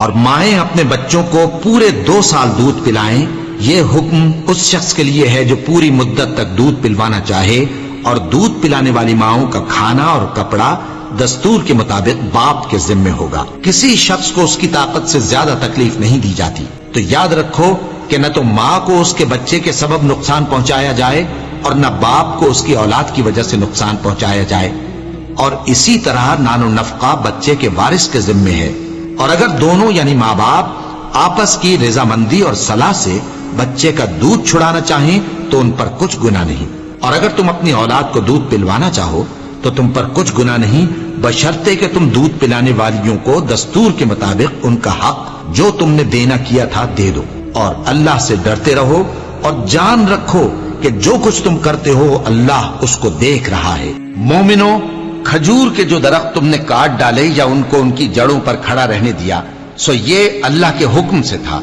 اور مائیں اپنے بچوں کو پورے 2 سال دودھ پلائیں، یہ حکم اس شخص کے لیے ہے جو پوری مدت تک دودھ پلوانا چاہے، اور دودھ پلانے والی ماؤں کا کھانا اور کپڑا دستور کے مطابق باپ کے ذمہ ہوگا۔ کسی شخص کو اس کی طاقت سے زیادہ تکلیف نہیں دی جاتی، تو یاد رکھو کہ نہ تو ماں کو اس کے بچے کے سبب نقصان پہنچایا جائے اور نہ باپ کو اس کی اولاد کی وجہ سے نقصان پہنچایا جائے، اور اسی طرح نان و نفقہ بچے کے وارث کے ذمہ ہے۔ اور اگر دونوں یعنی ماں باپ آپس کی رضامندی اور صلاح سے بچے کا دودھ چھڑانا چاہیں تو ان پر کچھ گناہ نہیں، اور اگر تم اپنی اولاد کو دودھ پلوانا چاہو تو تم پر کچھ گناہ نہیں، بشرطے کہ تم دودھ پلانے والیوں کو دستور کے مطابق ان کا حق جو تم نے دینا کیا تھا دے دو، اور اللہ سے ڈرتے رہو اور جان رکھو کہ جو کچھ تم کرتے ہو اللہ اس کو دیکھ رہا ہے۔ مومنو، کھجور کے جو درخت تم نے کاٹ ڈالے یا ان کو ان کی جڑوں پر کھڑا رہنے دیا، سو یہ اللہ کے حکم سے تھا،